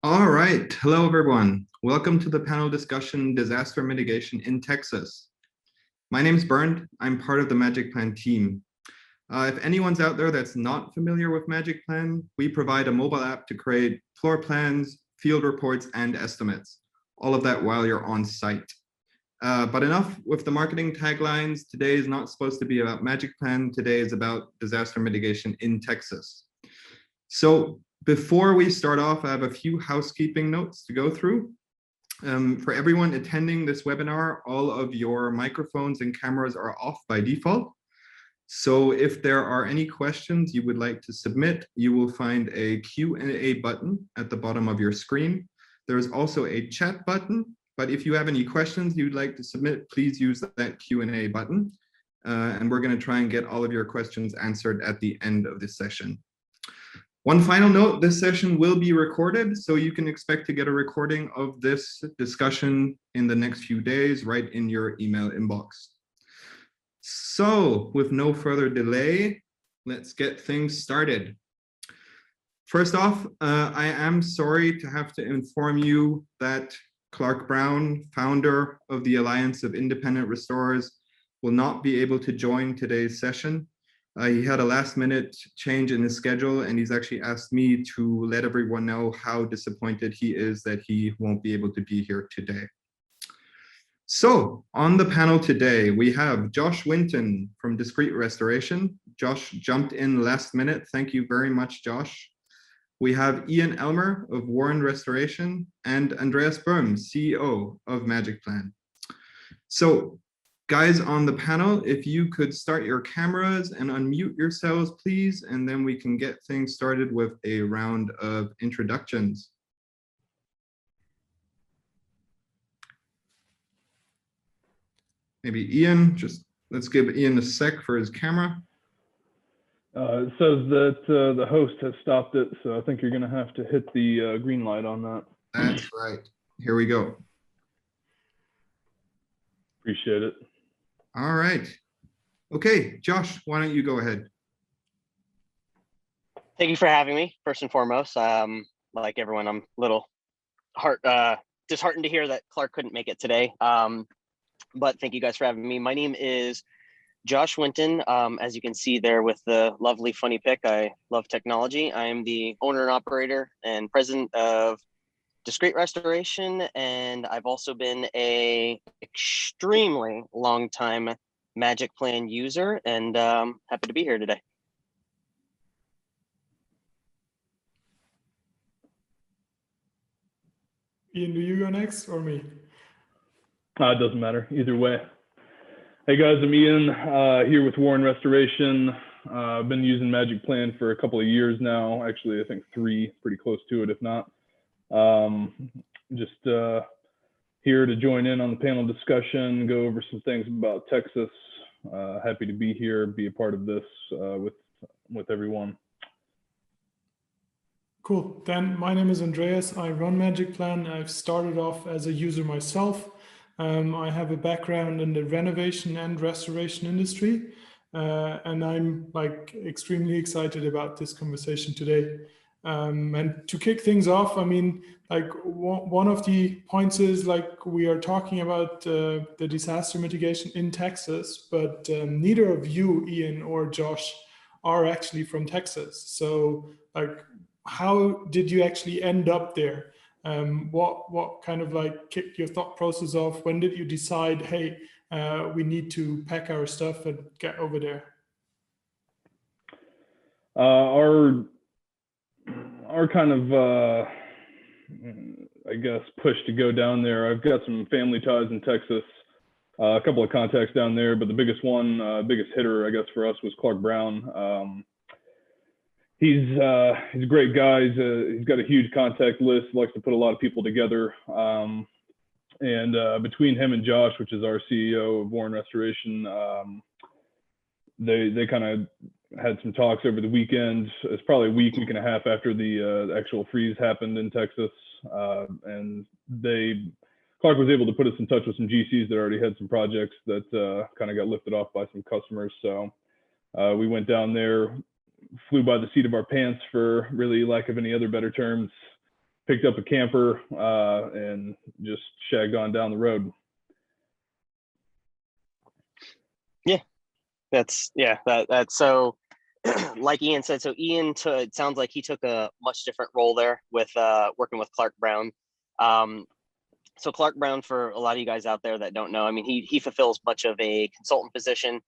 All right. Hello, everyone. Welcome to the panel discussion, Disaster Mitigation in Texas. My name is Bernd. I'm part of the magicplan team. If anyone's out there that's not familiar with magicplan, we provide a mobile app to create floor plans, field reports, and estimates. All of that while you're on site. But enough with the marketing taglines. Today is not supposed to be about magicplan. Today is about disaster mitigation in Texas. So before we start off, I have a few housekeeping notes to go through. For everyone attending this webinar, all of your microphones and cameras are off by default. So if there are any questions you would like to submit, you will find a Q&A button at the bottom of your screen. There's also a chat button, but if you have any questions you'd like to submit, please use that Q&A button. And we're going to try and get all of your questions answered at the end of this session. One final note, this session will be recorded, so you can expect to get a recording of this discussion in the next few days, right in your email inbox. So with no further delay, let's get things started. First off, I am sorry to have to inform you that Clark Brown, founder of the Alliance of Independent Restorers, will not be able to join today's session. He had a last-minute change in his schedule, and he's actually asked me to let everyone know how disappointed he is that he won't be able to be here today. So on the panel today, we have Josh Winton from Discreet Restoration. Josh jumped in last minute. Thank you very much, Josh. We have Ian Elmer of Warren Restoration and Andreas Böhm, CEO of magicplan. So guys on the panel, if you could start your cameras and unmute yourselves, please, and then we can get things started with a round of introductions. Maybe Ian, let's give Ian a sec for his camera. It says that the host has stopped it, so I think you're going to have to hit the green light on that. That's right. Here we go. Appreciate it. All right. Okay, Josh, why don't you go ahead? Thank you for having me, first and foremost. Like everyone, I'm a little disheartened to hear that Clark couldn't make it today. But thank you guys for having me. My name is Josh Winton. As you can see there with the lovely funny pic, I love technology. I am the owner and operator and president of Discreet Restoration, and I've also been a extremely long time magicplan user, and happy to be here today. Ian, do you go next or me? It doesn't matter, either way. Hey guys, I'm Ian, here with Warren Restoration. I've been using magicplan for a couple of years now, actually I think 3, pretty close to it if not. Just here to join in on the panel discussion, go over some things about Texas. Happy to be here, be a part of this with everyone. Cool. Then my name is Andreas. I run magicplan. I've started off as a user myself. I have a background in the renovation and restoration industry, and I'm extremely excited about this conversation today. And to kick things off, I mean, one of the points is we are talking about the disaster mitigation in Texas, but neither of you, Ian or Josh, are actually from Texas. So how did you actually end up there? What kind of kicked your thought process off? When did you decide, hey, we need to pack our stuff and get over there? Our kind of, I guess, push to go down there. I've got some family ties in Texas, a couple of contacts down there, but the biggest hitter, I guess, for us was Clark Brown. He's a great guy. He's got a huge contact list, likes to put a lot of people together. And between him and Josh, which is our CEO of Warren Restoration, they kind of had some talks over the weekend. It's probably a week and a half after the actual freeze happened in Texas. And Clark was able to put us in touch with some GCs that already had some projects that kind of got lifted off by some customers. So we went down there, flew by the seat of our pants for really lack of any other better terms. picked up a camper and just shagged on down the road. Yeah, that's so like Ian said, so Ian, it sounds like he took a much different role there with working with Clark Brown. So Clark Brown, for a lot of you guys out there that don't know, I mean, he fulfills much of a consultant position.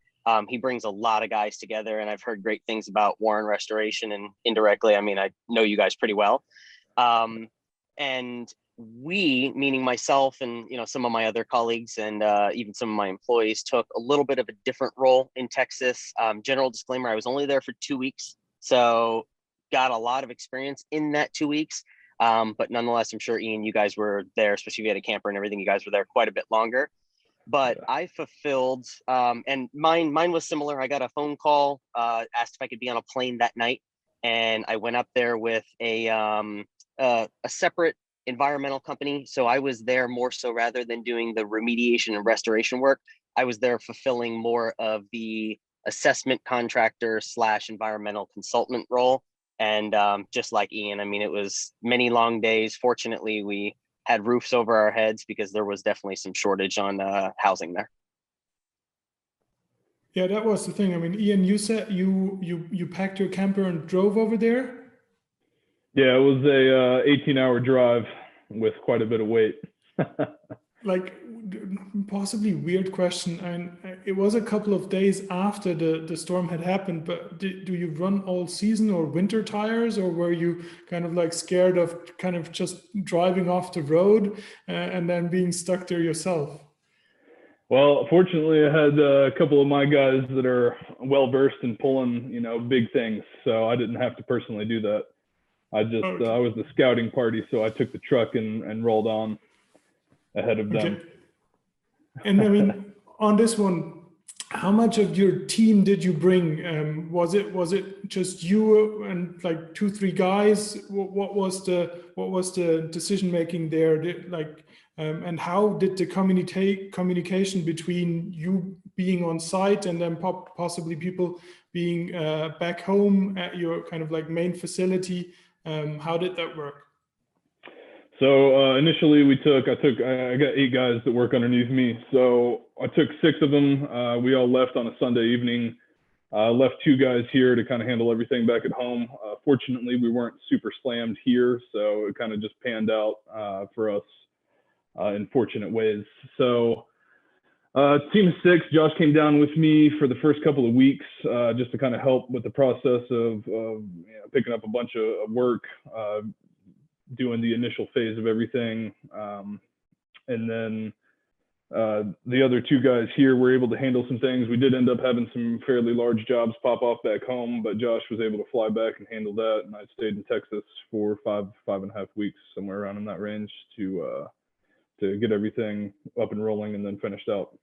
He brings a lot of guys together, and I've heard great things about Warren Restoration, and indirectly, I mean, I know you guys pretty well. And we, meaning myself and some of my other colleagues and even some of my employees, took a little bit of a different role in Texas. General disclaimer, I was only there for 2 weeks, so got a lot of experience in that 2 weeks. But nonetheless, I'm sure, Ian, you guys were there, especially if you had a camper and everything, you guys were there quite a bit longer. But yeah. I fulfilled, and mine was similar. I got a phone call, asked if I could be on a plane that night, and I went up there with a separate environmental company. So I was there more so, rather than doing the remediation and restoration work, I was there fulfilling more of the assessment contractor / environmental consultant role. And just like Ian, I mean, it was many long days. Fortunately, we had roofs over our heads because there was definitely some shortage on housing there. Yeah, that was the thing. I mean, Ian, you said you packed your camper and drove over there? Yeah, it was a 18-hour drive with quite a bit of weight. Like, possibly weird question, and it was a couple of days after the storm had happened, but do you run all season or winter tires, or were you kind of like scared of kind of just driving off the road and then being stuck there yourself? Well, fortunately, I had a couple of my guys that are well versed in pulling, big things, so I didn't have to personally do that. I just I was the scouting party, so I took the truck and rolled on ahead of them. And I mean, on this one, how much of your team did you bring? Was it just you and like 2-3 guys? What was the decision making there? And how did the communication between you being on site and then possibly people being back home at your kind of like main facility? How did that work? So initially I got 8 guys that work underneath me. So I took 6 of them. We all left on a Sunday evening. Left 2 guys here to kind of handle everything back at home. Fortunately, we weren't super slammed here, so it kind of just panned out for us in fortunate ways. So team of 6, Josh came down with me for the first couple of weeks just to kind of help with the process of picking up a bunch of work, doing the initial phase of everything. And then the other 2 guys here were able to handle some things. We did end up having some fairly large jobs pop off back home, but Josh was able to fly back and handle that. And I stayed in Texas for 5.5 weeks, somewhere around in that range, to get everything up and rolling and then finished out.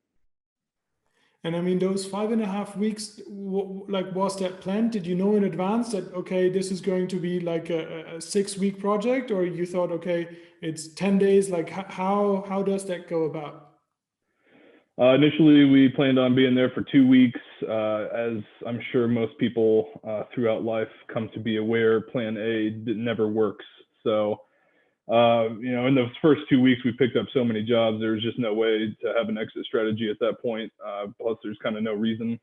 And I mean, those 5.5 weeks, was that planned? Did you know in advance that, okay, this is going to be like a 6-week project, or you thought, okay, it's 10 days? Like, how does that go about? Initially, we planned on being there for 2 weeks. As I'm sure most people throughout life come to be aware, Plan A never works. So, in those first 2 weeks, we picked up so many jobs. There was just no way to have an exit strategy at that point. Plus, there's kind of no reason.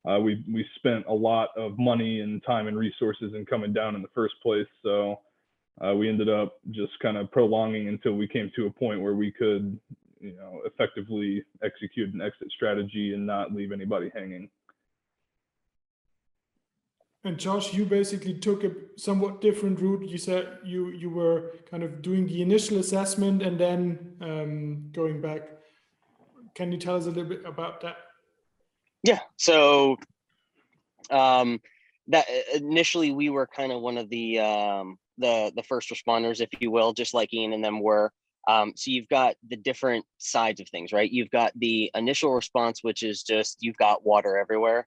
We spent a lot of money and time and resources in coming down in the first place. So we ended up just kind of prolonging until we came to a point where we could, effectively execute an exit strategy and not leave anybody hanging. And Josh, you basically took a somewhat different route. You said you were kind of doing the initial assessment and then going back. Can you tell us a little bit about that? Yeah. So that initially we were kind of one of the first responders, if you will, just like Ian and them were. So you've got the different sides of things, right? You've got the initial response, which is just you've got water everywhere.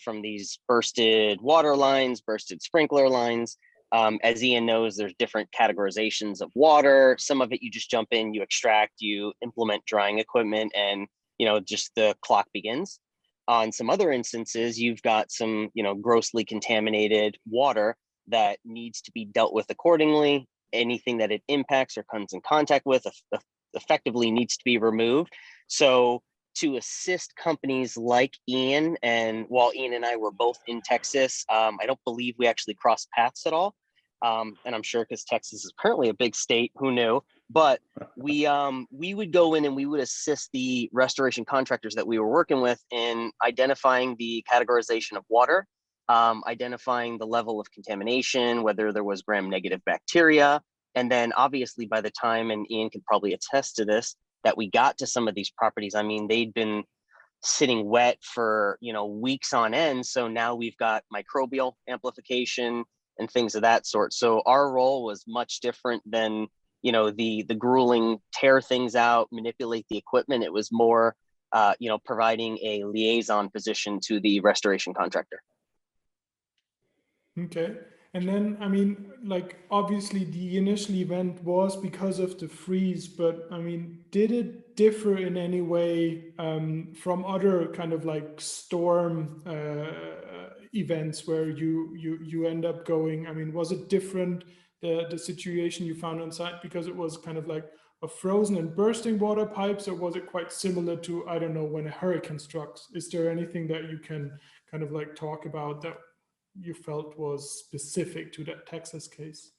From these bursted water lines, bursted sprinkler lines. As Ian knows, there's different categorizations of water. Some of it you just jump in, you extract, you implement drying equipment, and just the clock begins. On some other instances, you've got some grossly contaminated water that needs to be dealt with accordingly. anything that it impacts or comes in contact with effectively needs to be removed. So to assist companies like Ian, and while Ian and I were both in Texas, I don't believe we actually crossed paths at all. And I'm sure because Texas is currently a big state, who knew? But we would go in and we would assist the restoration contractors that we were working with in identifying the categorization of water, identifying the level of contamination, whether there was gram-negative bacteria. And then obviously by the time, and Ian could probably attest to this, that we got to some of these properties, I mean, they'd been sitting wet for, weeks on end. So now we've got microbial amplification and things of that sort. So our role was much different than, the grueling tear things out, manipulate the equipment. It was more, providing a liaison position to the restoration contractor. Okay. And then, I mean, like, obviously the initial event was because of the freeze, but I mean, did it differ in any way from other kind of like storm events where you end up going? I mean, was it different, the situation you found on site, because it was kind of like a frozen and bursting water pipes, or was it quite similar to, I don't know, when a hurricane strikes? Is there anything that you can kind of like talk about that you felt was specific to that Texas case?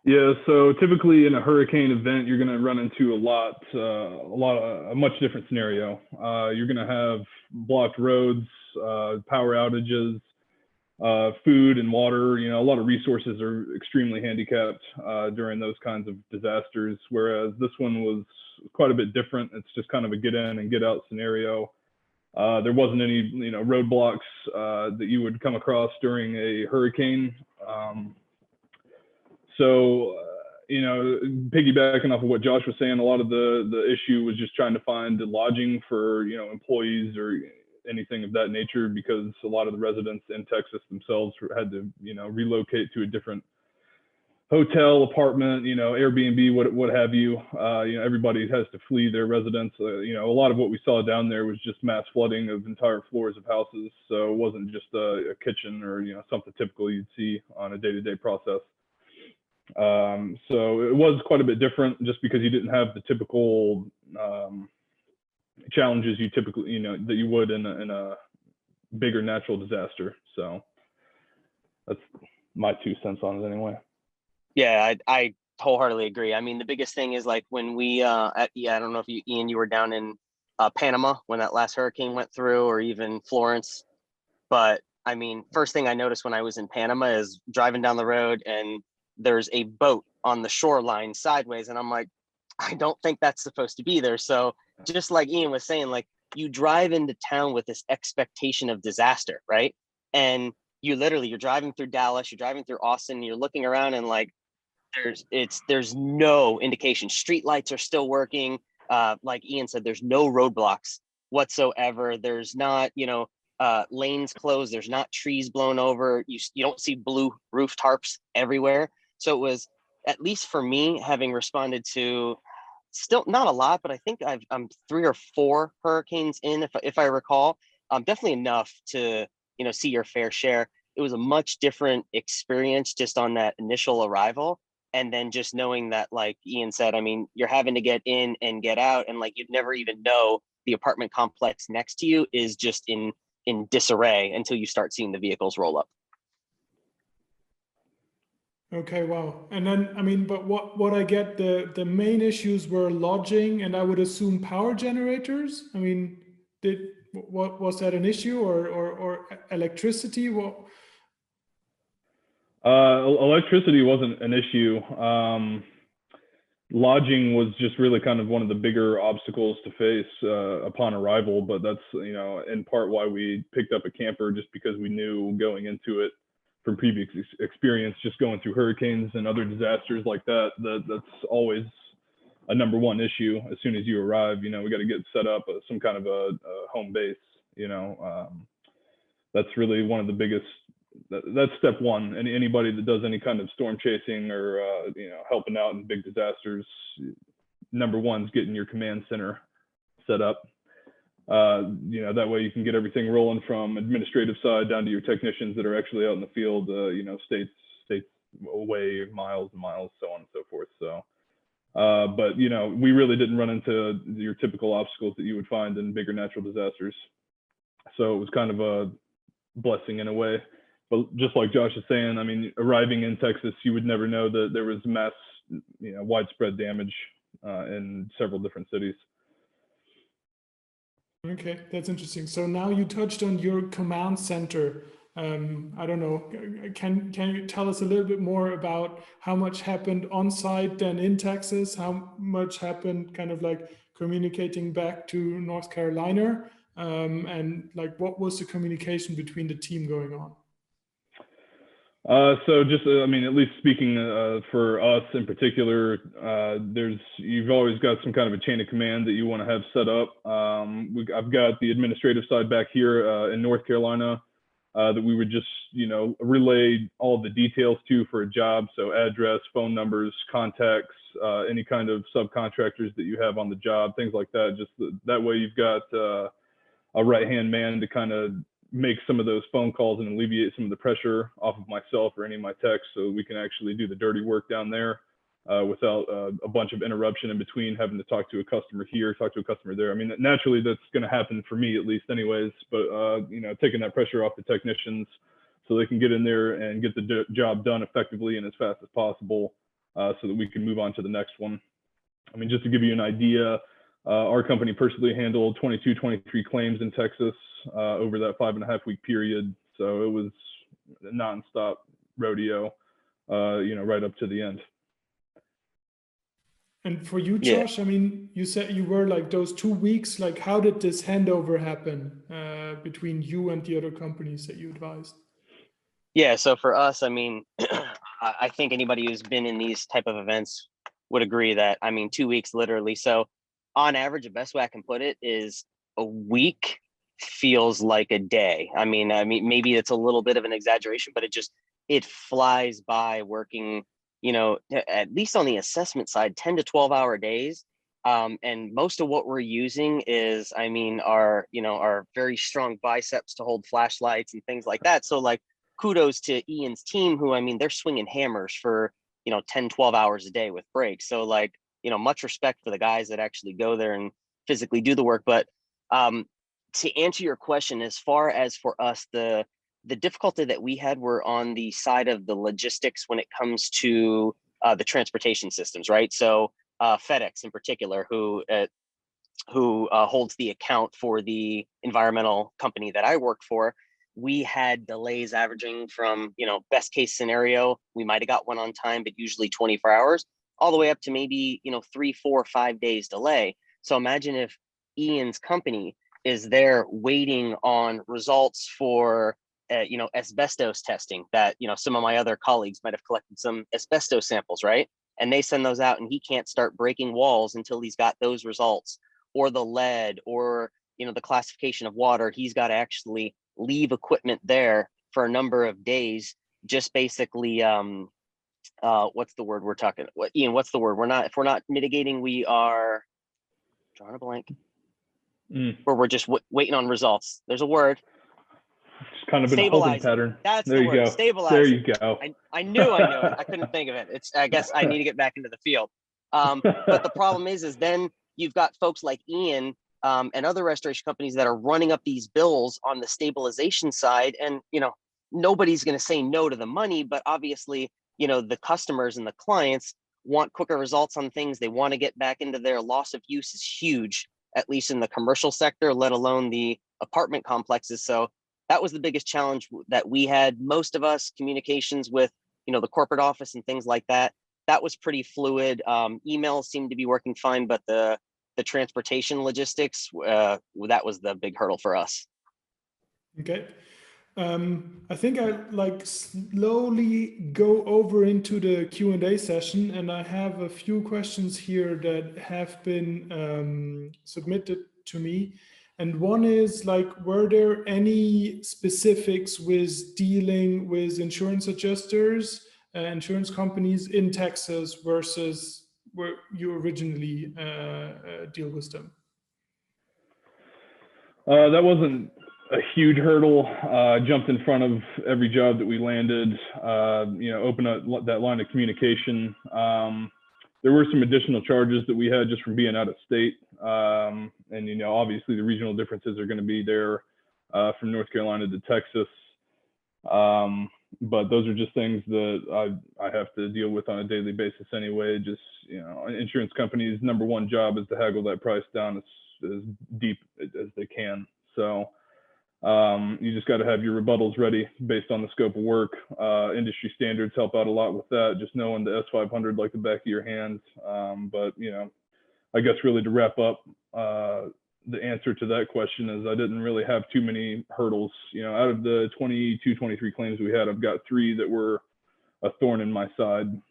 Yeah, so typically in a hurricane event, you're going to run into a much different scenario. You're going to have blocked roads, power outages, food and water. A lot of resources are extremely handicapped during those kinds of disasters, whereas this one was quite a bit different. It's just kind of a get in and get out scenario. There wasn't any, roadblocks that you would come across during a hurricane. Piggybacking off of what Josh was saying, a lot of the issue was just trying to find lodging for, employees or anything of that nature, because a lot of the residents in Texas themselves had to, relocate to a different hotel, apartment, Airbnb, what have you. Everybody has to flee their residence. A lot of what we saw down there was just mass flooding of entire floors of houses. So it wasn't just a kitchen or, something typical you'd see on a day-to-day process. So it was quite a bit different, just because you didn't have the typical challenges you typically, that you would in a bigger natural disaster. So that's my 2 cents on it anyway. Yeah, I wholeheartedly agree. I mean, the biggest thing is like when we, I don't know if Ian, you were down in Panama when that last hurricane went through, or even Florence. But I mean, first thing I noticed when I was in Panama is driving down the road and there's a boat on the shoreline sideways. And I'm like, I don't think that's supposed to be there. So just like Ian was saying, like, you drive into town with this expectation of disaster, right? And you're driving through Dallas, you're driving through Austin, you're looking around and like, there's no indication. Street lights are still working. Like Ian said, there's no roadblocks whatsoever. There's not, lanes closed. There's not trees blown over. You don't see blue roof tarps everywhere. So it was, at least for me, having responded to still not a lot, but I think I'm 3 or 4 hurricanes in, if I recall, definitely enough to, see your fair share. It was a much different experience just on that initial arrival. And then just knowing that, like Ian said, I mean, you're having to get in and get out, and like, you'd never even know the apartment complex next to you is just in disarray until you start seeing the vehicles roll up. Okay, wow. And then, I mean, but what I get, the main issues were lodging, and I would assume power generators. I mean, what was that an issue, or electricity? What? Electricity wasn't an issue. Lodging was just really kind of one of the bigger obstacles to face upon arrival, but that's, in part why we picked up a camper, just because we knew going into it from previous experience, just going through hurricanes and other disasters like that's always a number one issue. As soon as you arrive, we got to get set up some kind of a home base. That's really one of the biggest. That's step one. Anybody that does any kind of storm chasing or helping out in big disasters, number one is getting your command center set up. That way you can get everything rolling from administrative side down to your technicians that are actually out in the field. States away miles and miles, so on and so forth. So, but you know, we really didn't run into your typical obstacles that you would find in bigger natural disasters. So it was kind of a blessing in a way. But just like Josh is saying, I mean, arriving in Texas, you would never know that there was mass, you know, widespread damage in several different cities. Okay, that's interesting. So now you touched on your command center. I don't know, can you tell us a little bit more about how much happened on site then in Texas? How much happened kind of like communicating back to North Carolina? And like, what was the communication between the team going on? So just, I mean, at least speaking for us in particular, you've always got some kind of a chain of command that you want to have set up. I've got the administrative side back here in North Carolina that we would just, you know, relay all of the details to for a job. So address, phone numbers, contacts, any kind of subcontractors that you have on the job, things like that. Just that way you've got a right-hand man to kind of make some of those phone calls and alleviate some of the pressure off of myself or any of my techs, so we can actually do the dirty work down there without a bunch of interruption in between, having to talk to a customer here, talk to a customer there. I mean, naturally that's going to happen for me at least anyways, but you know, taking that pressure off the technicians so they can get in there and get the job done effectively and as fast as possible so that we can move on to the next one. I mean, just to give you an idea, our company personally handled 23 claims in Texas over that 5.5-week period. So it was a nonstop rodeo, you know, right up to the end. And for you, Josh, I mean, you said you were like those 2 weeks, like how did this handover happen between you and the other companies that you advised? Yeah, so for us, I mean, I think anybody who's been in these type of events would agree that, I mean, 2 weeks literally. So on average, the best way I can put it is a week feels like a day. I mean, maybe it's a little bit of an exaggeration, but it flies by working, you know, at least on the assessment side, 10 to 12 hour days. And most of what we're using is, I mean, our very strong biceps to hold flashlights and things like that. So like, kudos to Ian's team, who, I mean, they're swinging hammers for, you know, 10, 12 hours a day with breaks. So like, you know, much respect for the guys that actually go there and physically do the work. But to answer your question, as far as for us, the difficulty that we had were on the side of the logistics when it comes to the transportation systems, right? So FedEx in particular, who holds the account for the environmental company that I work for, we had delays averaging from, you know, best case scenario, we might have got one on time, but usually 24 hours, all the way up to maybe, you know, 3, 4, 5 days delay. So imagine if Ian's company is there waiting on results for, you know, asbestos testing that, you know, some of my other colleagues might have collected some asbestos samples, right? And they send those out and he can't start breaking walls until he's got those results, or the lead, or, you know, the classification of water. He's got to actually leave equipment there for a number of days, just basically, what's the word we're talking, Ian, what's the word? If we're not mitigating, we are drawing a blank. Where we're just waiting on results. There's a word. It's kind of been a holding pattern. That's there the you word. go. Stabilizing. There you go. I knew it. I couldn't think of it. I guess I need to get back into the field. But the problem is then you've got folks like Ian and other restoration companies that are running up these bills on the stabilization side. And, you know, nobody's going to say no to the money, but obviously, you know, the customers and the clients want quicker results on things. They want to get back into their loss of use is huge, at least in the commercial sector, let alone the apartment complexes. So that was the biggest challenge that we had. Most of us communications with, you know, the corporate office and things like that, that was pretty fluid. Emails seemed to be working fine, but the transportation logistics, that was the big hurdle for us. Okay. I think I like slowly go over into the Q&A session, and I have a few questions here that have been submitted to me. And one is like, were there any specifics with dealing with insurance adjusters, insurance companies in Texas versus where you originally deal with them? That wasn't a huge hurdle, jumped in front of every job that we landed, opened up that line of communication. There were some additional charges that we had just from being out of state. And, obviously the regional differences are going to be there from North Carolina to Texas. But those are just things that I have to deal with on a daily basis anyway. Just, insurance companies' number one job is to haggle that price down as deep as they can. So you just got to have your rebuttals ready based on the scope of work. Industry standards help out a lot with that, just knowing the S500 like the back of your hands. But, I guess really to wrap up, the answer to that question is I didn't really have too many hurdles. Out of the 22, 23 claims we had, I've got 3 that were a thorn in my side.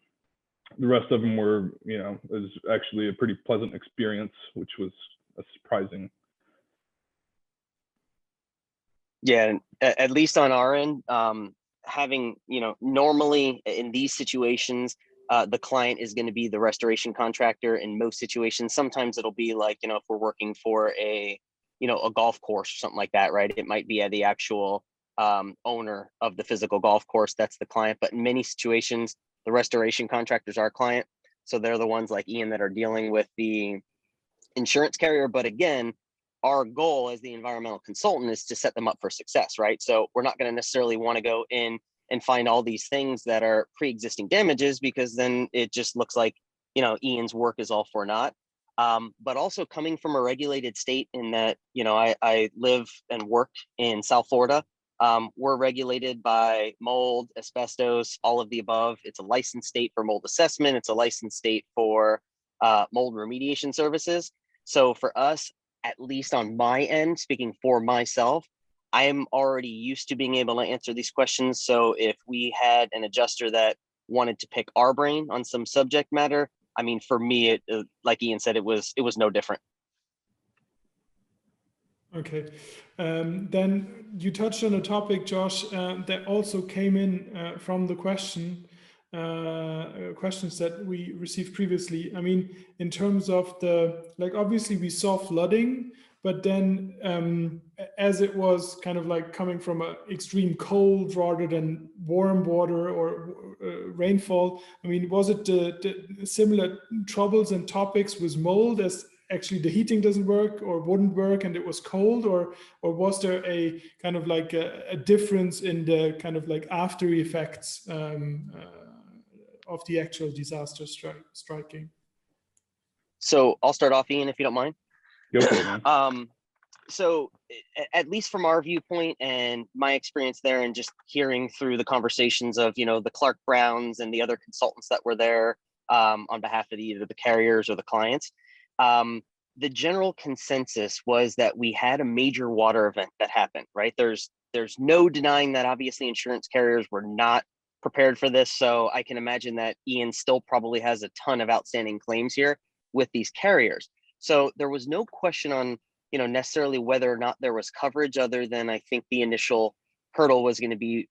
The rest of them were, it was actually a pretty pleasant experience, which was surprising. Yeah, at least on our end, having, normally in these situations, the client is going to be the restoration contractor in most situations. Sometimes it'll be like, if we're working for a golf course or something like that, right? It might be the actual owner of the physical golf course that's the client. But in many situations, the restoration contractors are our client. So they're the ones like Ian that are dealing with the insurance carrier. But again, our goal as the environmental consultant is to set them up for success, right? So we're not going to necessarily want to go in and find all these things that are pre-existing damages, because then it just looks like, Ian's work is all for naught. But also coming from a regulated state in that, I live and work in South Florida. We're regulated by mold, asbestos, all of the above. It's a licensed state for mold assessment. It's a licensed state for mold remediation services. So for us, at least on my end, speaking for myself, I'm already used to being able to answer these questions. So if we had an adjuster that wanted to pick our brain on some subject matter, I mean, for me, it like Ian said, it was no different. Okay, then you touched on a topic, Josh, that also came in from the questions that we received previously. I mean, in terms of obviously we saw flooding, but then as it was kind of like coming from an extreme cold rather than warm water or rainfall, I mean, was it the similar troubles and topics with mold as actually the heating doesn't work or wouldn't work and it was cold, or was there a kind of like a difference in the kind of like after effects of the actual disaster striking? So I'll start off, Ian, if you don't mind. Go for it, man. So at least from our viewpoint and my experience there, and just hearing through the conversations of, the Clark Browns and the other consultants that were there on behalf of either the carriers or the clients, the general consensus was that we had a major water event that happened, right? There's no denying that obviously insurance carriers were not prepared for this. So I can imagine that Ian still probably has a ton of outstanding claims here with these carriers. So there was no question on, necessarily whether or not there was coverage, other than I think the initial hurdle was going to be,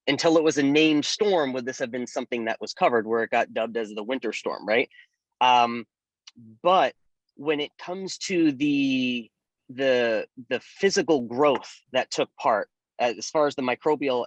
until it was a named storm, would this have been something that was covered, where it got dubbed as the winter storm, right? But when it comes to the physical growth that took part, as far as the microbial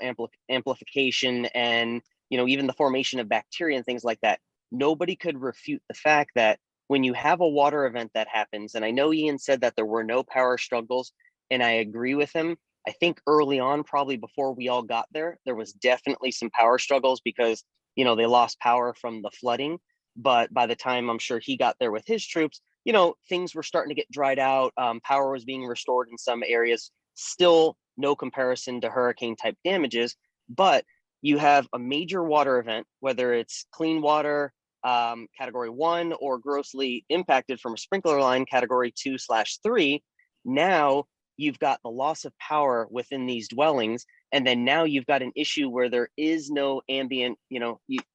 amplification and, even the formation of bacteria and things like that, nobody could refute the fact that when you have a water event that happens, and I know Ian said that there were no power struggles, and I agree with him. I think early on, probably before we all got there, there was definitely some power struggles because, they lost power from the flooding. But by the time I'm sure he got there with his troops, things were starting to get dried out. Power was being restored in some areas. Still no comparison to hurricane type damages, but you have a major water event, whether it's clean water, category 1, or grossly impacted from a sprinkler line, category 2/3. Now you've got the loss of power within these dwellings. And then now you've got an issue where there is no ambient,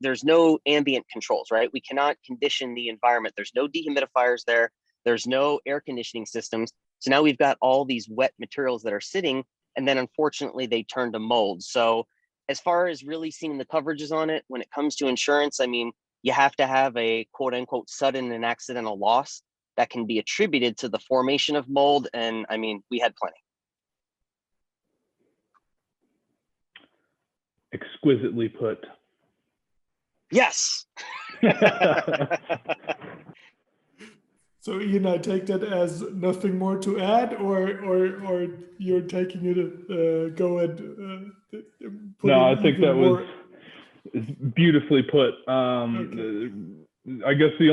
there's no ambient controls, right? We cannot condition the environment. There's no dehumidifiers there. There's no air conditioning systems. So now we've got all these wet materials that are sitting, and then unfortunately they turn to mold. So as far as really seeing the coverages on it, when it comes to insurance, I mean, you have to have a quote unquote sudden and accidental loss that can be attributed to the formation of mold. And I mean, we had plenty. Exquisitely put. Yes. So Ian, I take that as nothing more to add, or you're taking it go and put No, in I think even that more. was beautifully put. Okay. I guess the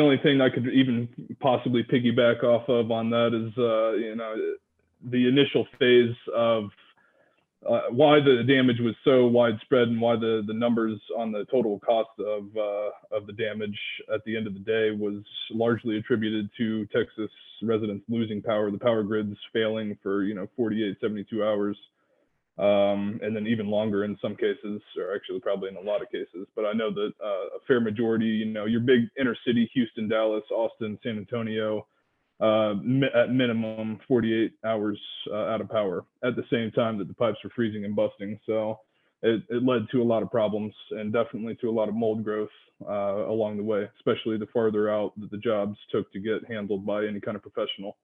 only thing I could even possibly piggyback off of on that is the initial phase of why the damage was so widespread and why the numbers on the total cost of the damage at the end of the day was largely attributed to Texas residents losing power, the power grids failing for 48, 72 hours, and then even longer in some cases, or actually probably in a lot of cases. But I know that a fair majority, your big inner city, Houston, Dallas, Austin, San Antonio, at minimum 48 hours out of power at the same time that the pipes were freezing and busting. So it led to a lot of problems and definitely to a lot of mold growth along the way, especially the farther out that the jobs took to get handled by any kind of professional.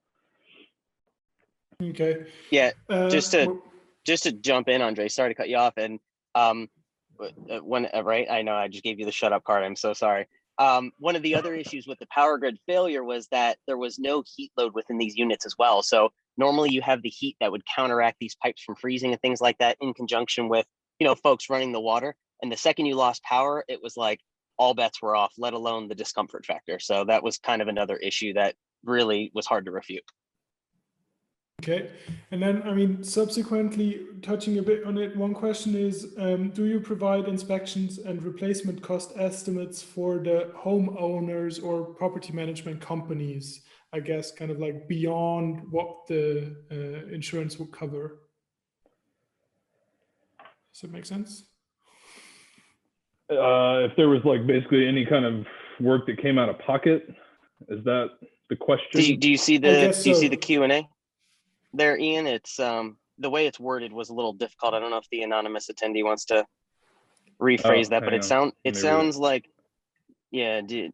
Okay. Yeah, just to jump in, Andre, sorry to cut you off. And right, I know I just gave you the shut up card. I'm so sorry. One of the other issues with the power grid failure was that there was no heat load within these units as well. So normally you have the heat that would counteract these pipes from freezing and things like that in conjunction with, folks running the water. And the second you lost power, it was like all bets were off, let alone the discomfort factor. So that was kind of another issue that really was hard to refute. Okay, and then, subsequently touching a bit on it, one question is, do you provide inspections and replacement cost estimates for the homeowners or property management companies, I guess, kind of like beyond what the insurance would cover? Does that make sense? If there was like basically any kind of work that came out of pocket, is that the question? Do you see the Q&A there, Ian? It's the way it's worded was a little difficult. I don't know if the anonymous attendee wants to rephrase that, but it sounds like, yeah, dude.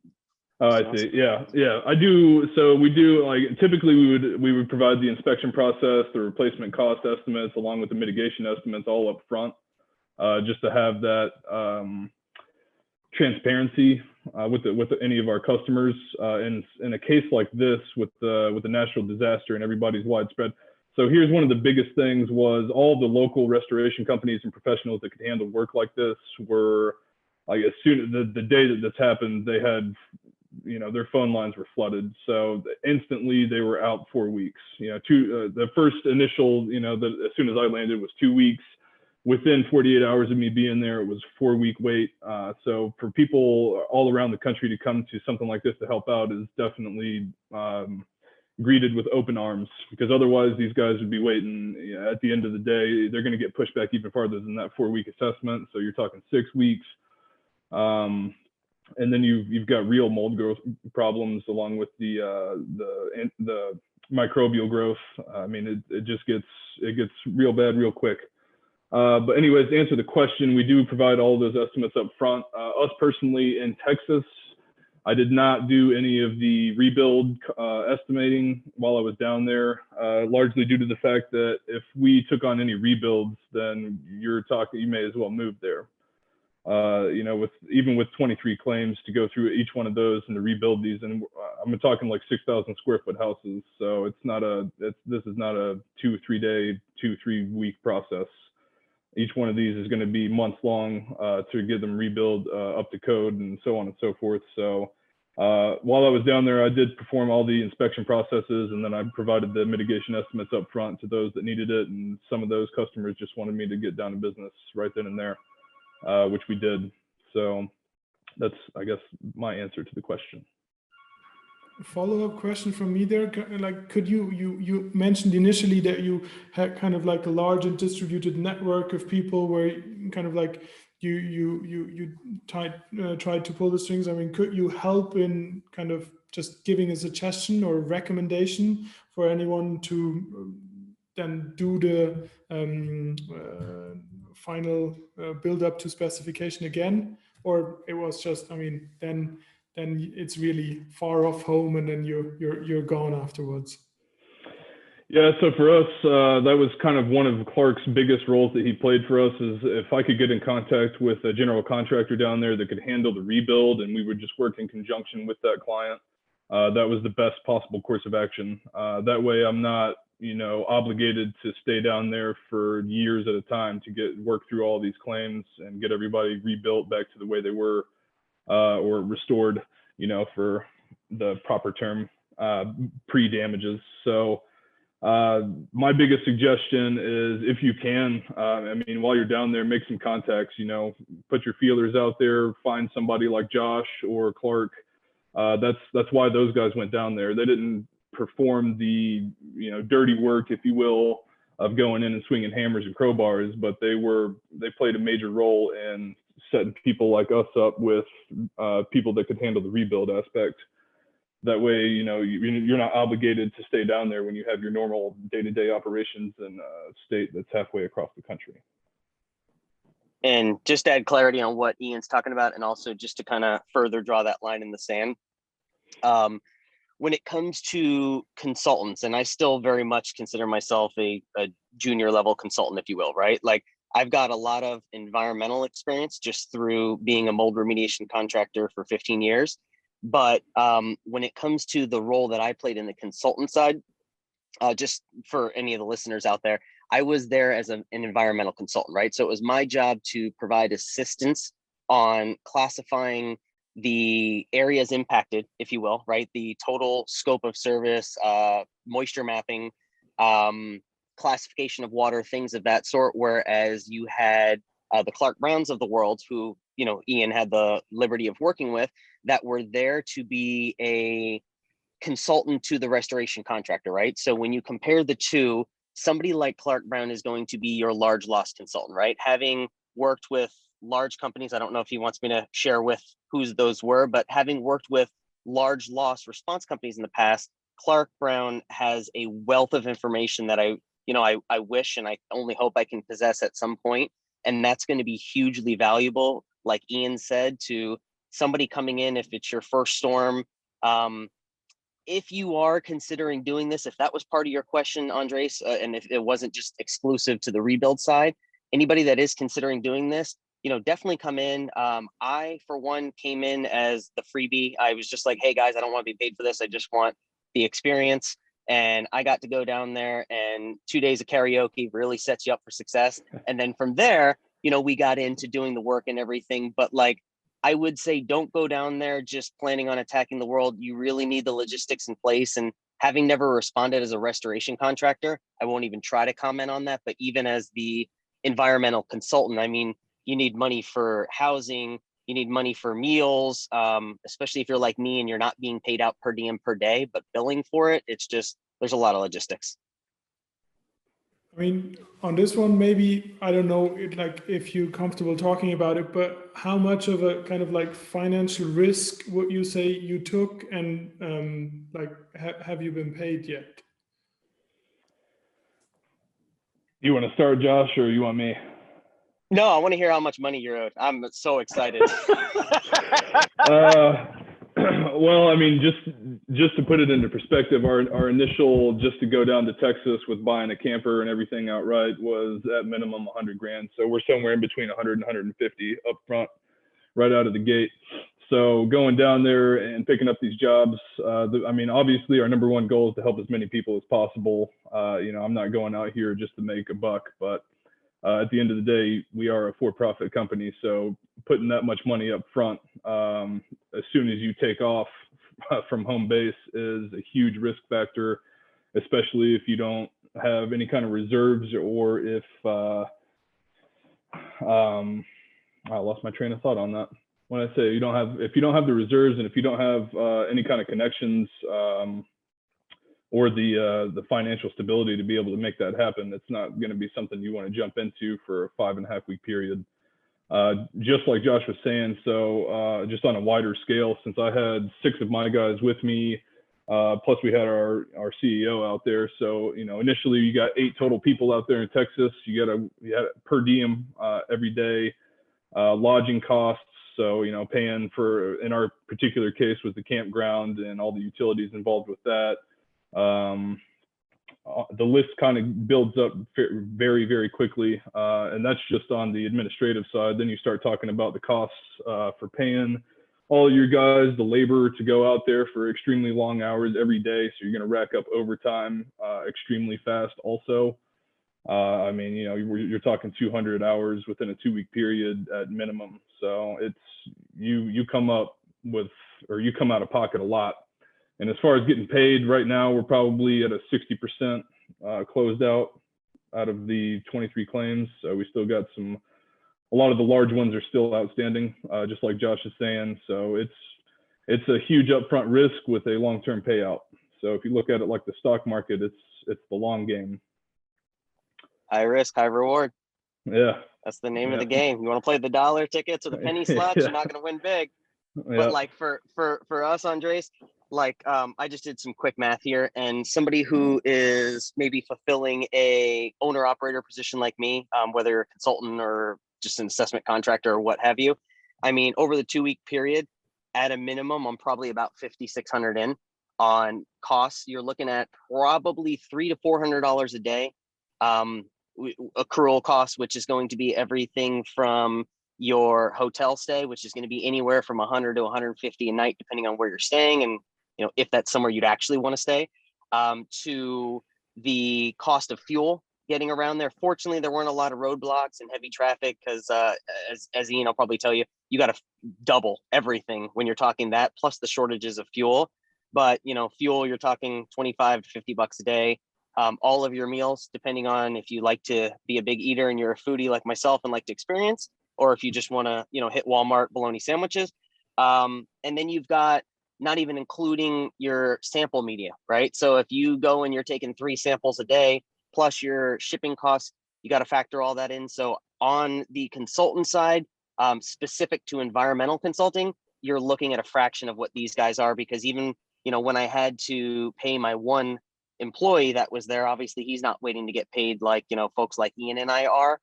Oh, I see. Yeah, I do. So we do, like, typically we would provide the inspection process, the replacement cost estimates, along with the mitigation estimates all up front, just to have that transparency with any of our customers. In a case like this with the natural disaster and everybody's widespread. So here's one of the biggest things was all the local restoration companies and professionals that could handle work like this were, like, as soon as the day that this happened, they had, their phone lines were flooded. So instantly they were out 4 weeks. The first initial, as soon as I landed was 2 weeks. Within 48 hours of me being there, it was a 4-week wait. So for people all around the country to come to something like this to help out is definitely greeted with open arms, because otherwise these guys would be waiting. At the end of the day, they're going to get pushed back even farther than that 4-week assessment. So you're talking 6 weeks. And then you've got real mold growth problems along with the microbial growth. It gets real bad real quick. But anyways, to answer the question, we do provide all those estimates up front. Us personally in Texas, I did not do any of the rebuild estimating while I was down there, largely due to the fact that if we took on any rebuilds, then you may as well move there. With 23 claims to go through each one of those and to rebuild these, and I'm talking like 6,000 square foot houses. So this is not a 2-3 week process. Each one of these is going to be months long to get them rebuild up to code and so on and so forth. So while I was down there, I did perform all the inspection processes, and then I provided the mitigation estimates up front to those that needed it. And some of those customers just wanted me to get down to business right then and there, which we did. So that's, I guess, my answer to the question. Follow-up question from me there, like, could you mentioned initially that you had kind of like a large and distributed network of people where kind of like you tried to pull the strings. Could you help in kind of just giving a suggestion or recommendation for anyone to then do the final build up to specification again? Or it was just, then it's really far off home and then you're gone afterwards? Yeah, so for us, that was kind of one of Clark's biggest roles that he played for us, is if I could get in contact with a general contractor down there that could handle the rebuild, and we would just work in conjunction with that client. That was the best possible course of action. That way I'm not, obligated to stay down there for years at a time to work through all these claims and get everybody rebuilt back to the way they were, or restored, for the proper term, pre-damages. So my biggest suggestion is, if you can, while you're down there, make some contacts, put your feelers out there, find somebody like Josh or Clark. That's why those guys went down there. They didn't perform the, dirty work, if you will, of going in and swinging hammers and crowbars, but they played a major role in setting people like us up with people that could handle the rebuild aspect. That way, you're not obligated to stay down there when you have your normal day-to-day operations in a state that's halfway across the country. And just to add clarity on what Ian's talking about, and also just to kind of further draw that line in the sand, when it comes to consultants, and I still very much consider myself a junior level consultant, if you will, right? Like, I've got a lot of environmental experience just through being a mold remediation contractor for 15 years. But when it comes to the role that I played in the consultant side, just for any of the listeners out there, I was there as an environmental consultant, right? So it was my job to provide assistance on classifying the areas impacted, if you will, right? The total scope of service, moisture mapping, classification of water, things of that sort. Whereas you had the Clark Browns of the world, who, Ian had the liberty of working with, that were there to be a consultant to the restoration contractor, right? So when you compare the two, somebody like Clark Brown is going to be your large loss consultant, right? Having worked with large companies, I don't know if he wants me to share with whose those were, but having worked with large loss response companies in the past, Clark Brown has a wealth of information that I wish, and I only hope I can possess at some point. And that's going to be hugely valuable, like Ian said, to somebody coming in, if it's your first storm. If you are considering doing this, if that was part of your question, Andres, and if it wasn't just exclusive to the rebuild side, anybody that is considering doing this, definitely come in. I, for one, came in as the freebie. I was just like, hey guys, I don't want to be paid for this. I just want the experience. And I got to go down there, and 2 days of karaoke really sets you up for success. And then from there, we got into doing the work and everything. But like, I would say, don't go down there just planning on attacking the world. You really need the logistics in place. And having never responded as a restoration contractor, I won't even try to comment on that. But even as the environmental consultant, you need money for housing, you need money for meals, especially if you're like me and you're not being paid out per diem per day, but billing for it. It's just, there's a lot of logistics. On this one, maybe, I don't know, if you're comfortable talking about it, but how much of a kind of like financial risk would you say you took, and have you been paid yet? You want to start, Josh, or you want me? No, I want to hear how much money you're owed. I'm so excited. Well, just to put it into perspective, our initial, just to go down to Texas with buying a camper and everything outright, was at minimum 100 grand. So we're somewhere in between 100 and 150 up front, right out of the gate. So going down there and picking up these jobs, obviously our number one goal is to help as many people as possible. I'm not going out here just to make a buck, but at the end of the day, we are a for-profit company. So putting that much money up front, as soon as you take off from home base, is a huge risk factor, especially if you don't have any kind of reserves, or if I lost my train of thought on that. When I say if you don't have the reserves, and if you don't have any kind of connections, or the financial stability to be able to make that happen, it's not going to be something you want to jump into for a 5.5 week period. Just like Josh was saying, so just on a wider scale, since I had 6 of my guys with me, plus we had our CEO out there. So, initially you got 8 total people out there in Texas. You had per diem every day, lodging costs. So, paying for, in our particular case, was the campground and all the utilities involved with that. the list kind of builds up very, very quickly. And that's just on the administrative side. Then you start talking about the costs for paying all your guys, the labor to go out there for extremely long hours every day. So you're going to rack up overtime extremely fast also. I mean, you know, you're talking 200 hours within a 2-week period at minimum. So it's, you come up with, or you come out of pocket a lot. And as far as getting paid right now, we're probably at a 60% closed out of the 23 claims. So we still got a lot of the large ones are still outstanding, just like Josh is saying. So it's a huge upfront risk with a long-term payout. So if you look at it like the stock market, it's the long game. High risk, high reward. Yeah. That's the name of the game. You want to play the dollar tickets or the penny slots, you're not going to win big. But like for us, Andres, like I just did some quick math here, and somebody who is maybe fulfilling a owner operator position like me, whether you're a consultant or just an assessment contractor or what have you, I mean, over the 2-week period, at a minimum, I'm probably about 5,600 in on costs. You're looking at probably $300 to $400 a day. Accrual costs, which is going to be everything from your hotel stay, which is going to be anywhere from 100 to 150 a night, depending on where you're staying, and you know, if that's somewhere you'd actually want to stay, to the cost of fuel getting around there. Fortunately, there weren't a lot of roadblocks and heavy traffic because, as Ian will probably tell you, you got to double everything when you're talking that, plus the shortages of fuel. But you know, fuel, you're talking 25 to 50 bucks a day. All of your meals, depending on if you like to be a big eater and you're a foodie like myself and like to experience, or if you just want to, you know, hit Walmart bologna sandwiches. And then you've got not even including your sample media, right? So if you go and you're taking 3 samples a day, plus your shipping costs, you got to factor all that in. So on the consultant side, specific to environmental consulting, you're looking at a fraction of what these guys are, because even, you know, when I had to pay my one employee that was there, obviously he's not waiting to get paid like, you know, folks like Ian and I are.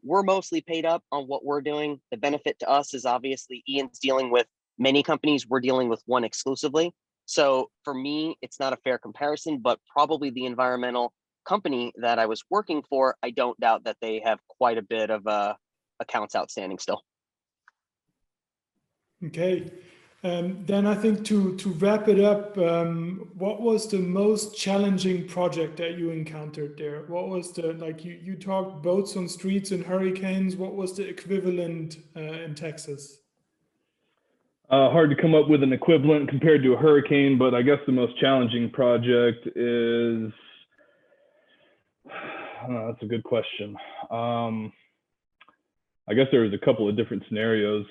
We're mostly paid up on what we're doing. The benefit to us is obviously Ian's dealing with many companies, we're dealing with one exclusively. So for me, it's not a fair comparison, but probably the environmental company that I was working for, I don't doubt that they have quite a bit of accounts outstanding still. Okay. Then I think to wrap it up, what was the most challenging project that you encountered there? What was the, like you talked boats on streets and hurricanes, what was the equivalent in Texas? Hard to come up with an equivalent compared to a hurricane, but I guess the most challenging project is, that's a good question. I guess there was a couple of different scenarios.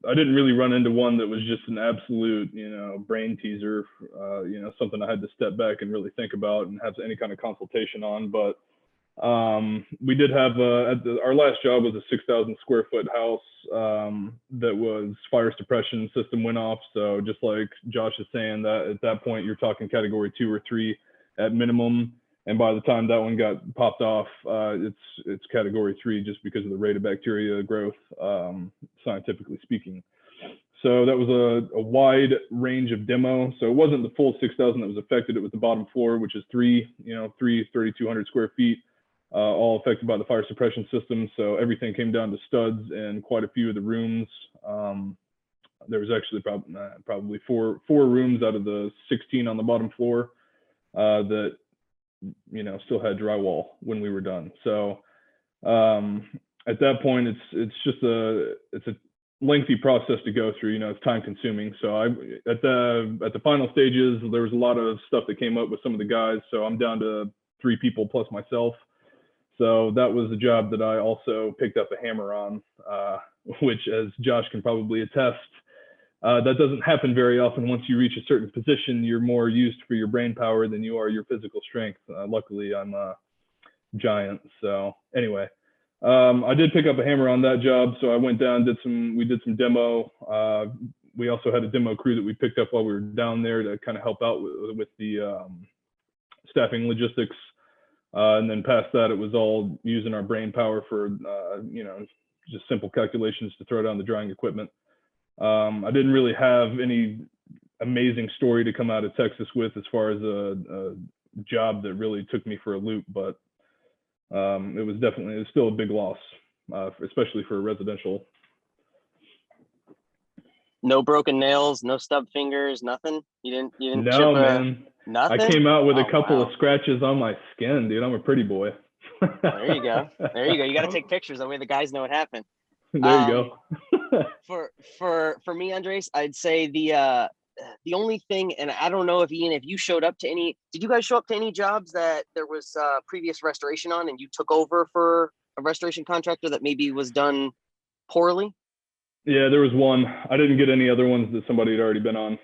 I didn't really run into one that was just an absolute, you know, brain teaser, you know, something I had to step back and really think about and have any kind of consultation on. But we did have, our last job was a 6,000 square foot house that was fire suppression system went off. So just like Josh is saying, that at that point, you're talking category 2 or 3 at minimum. And by the time that one got popped off, it's category 3 just because of the rate of bacteria growth, scientifically speaking. So that was a wide range of demo. So it wasn't the full 6,000 that was affected. It was the bottom floor, which is 3,200 square feet, all affected by the fire suppression system. So everything came down to studs in quite a few of the rooms. There was actually probably four rooms out of the 16 on the bottom floor that, you know, still had drywall when we were done. So at that point, it's a lengthy process to go through. You know, it's time consuming. So at the final stages, there was a lot of stuff that came up with some of the guys. So I'm down to 3 people plus myself. So that was a job that I also picked up a hammer on, which, as Josh can probably attest, that doesn't happen very often. Once you reach a certain position, you're more used for your brain power than you are your physical strength. Luckily, I'm a giant. So anyway, I did pick up a hammer on that job. So I went down, we did some demo. We also had a demo crew that we picked up while we were down there to kind of help out with the staffing logistics. And then past that, it was all using our brain power for, you know, just simple calculations to throw down the drying equipment. I didn't really have any amazing story to come out of Texas with as far as a job that really took me for a loop, but it was still a big loss, especially for residential. No broken nails, no stub fingers, nothing. You didn't No, chip man. nothing. I came out with a Oh, couple wow. of scratches on my skin, dude. I'm a pretty boy. There you go. There you go. You got to take pictures. That way the guys know what happened. There you go. For me, Andres, I'd say the only thing, and I don't know if Ian, if you showed up to any, did you guys show up to any jobs that there was previous restoration on and you took over for a restoration contractor that maybe was done poorly? Yeah, there was one. I didn't get any other ones that somebody had already been on,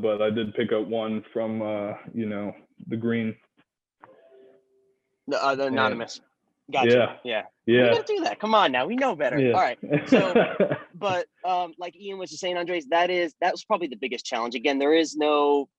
but I did pick up one from, the green. The anonymous. And, Gotcha. Yeah. You gotta do that. Come on now. We know better. Yeah. All right. So, but like Ian was just saying, Andres, that was probably the biggest challenge. Again, there is no,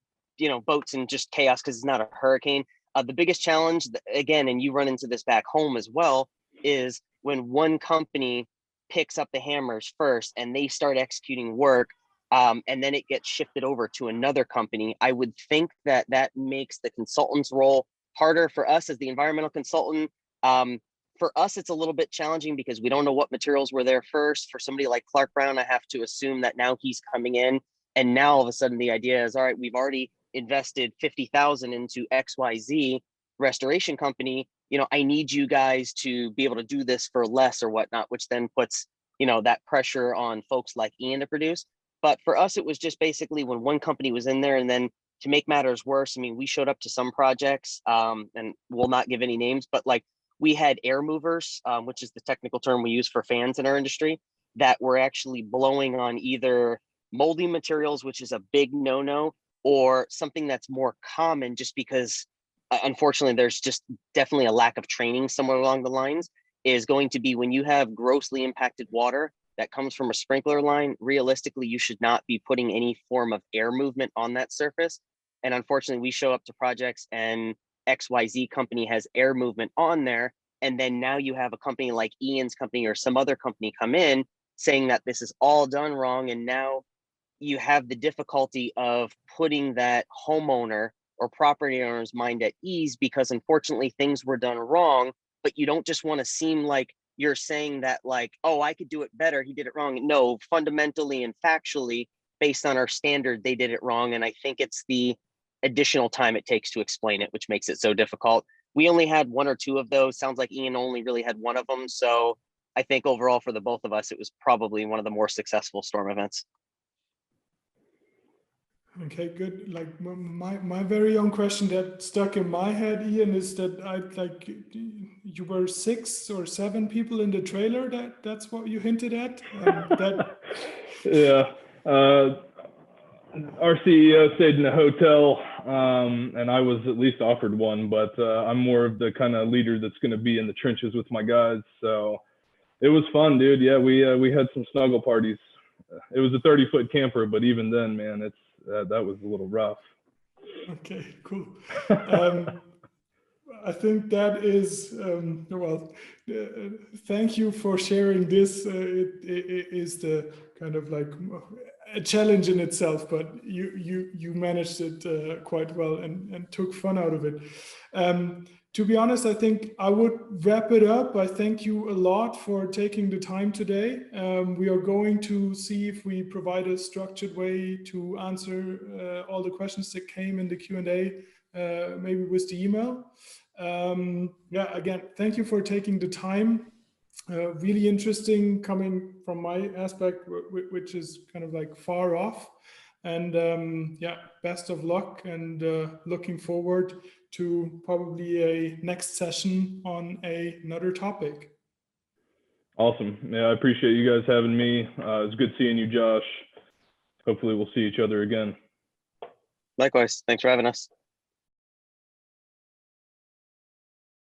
boats and just chaos because it's not a hurricane. The biggest challenge, again, and you run into this back home as well, is when one company picks up the hammers first and they start executing work, and then it gets shifted over to another company. I would think that makes the consultant's role harder for us as the environmental consultant. For us, it's a little bit challenging because we don't know what materials were there first. For somebody like Clark Brown, I have to assume that now he's coming in, and now all of a sudden the idea is, all right, we've already invested 50,000 into XYZ restoration company. I need you guys to be able to do this for less or whatnot, which then puts, that pressure on folks like Ian to produce. But for us, it was just basically when one company was in there, and then to make matters worse, I mean, we showed up to some projects, and we'll not give any names, but like we had air movers, which is the technical term we use for fans in our industry, that were actually blowing on either moldy materials, which is a big no-no, or something that's more common just because, unfortunately, there's just definitely a lack of training somewhere along the lines, is going to be when you have grossly impacted water that comes from a sprinkler line. Realistically, you should not be putting any form of air movement on that surface. And unfortunately, we show up to projects and XYZ company has air movement on there. And then now you have a company like Ian's company or some other company come in saying that this is all done wrong. And now you have the difficulty of putting that homeowner or property owner's mind at ease, because unfortunately things were done wrong, but you don't just want to seem like you're saying that like, oh, I could do it better, he did it wrong. No, fundamentally and factually, based on our standard, they did it wrong. And I think it's the additional time it takes to explain it, which makes it so difficult. We only had one or two of those. Sounds like Ian only really had one of them. So I think overall for the both of us, it was probably one of the more successful storm events. Okay, good. Like my very own question that stuck in my head, Ian, is that you were 6 or 7 people in the trailer. That's what you hinted at. Yeah. Our CEO stayed in a hotel, and I was at least offered one, but I'm more of the kind of leader that's going to be in the trenches with my guys. So it was fun, dude. Yeah, we had some snuggle parties. It was a 30-foot camper, but even then, man, that was a little rough. Okay, cool. I think that is, thank you for sharing this. It is the kind of like a challenge in itself, but you managed it quite well and took fun out of it. To be honest, I think I would wrap it up. I thank you a lot for taking the time today. We are going to see if we provide a structured way to answer all the questions that came in the Q&A, maybe with the email. Again, thank you for taking the time. Really interesting coming from my aspect, which is kind of like far off. And best of luck, and looking forward to probably a next session on another topic. Awesome. Yeah, I appreciate you guys having me. It was good seeing you, Josh. Hopefully we'll see each other again. Likewise. Thanks for having us.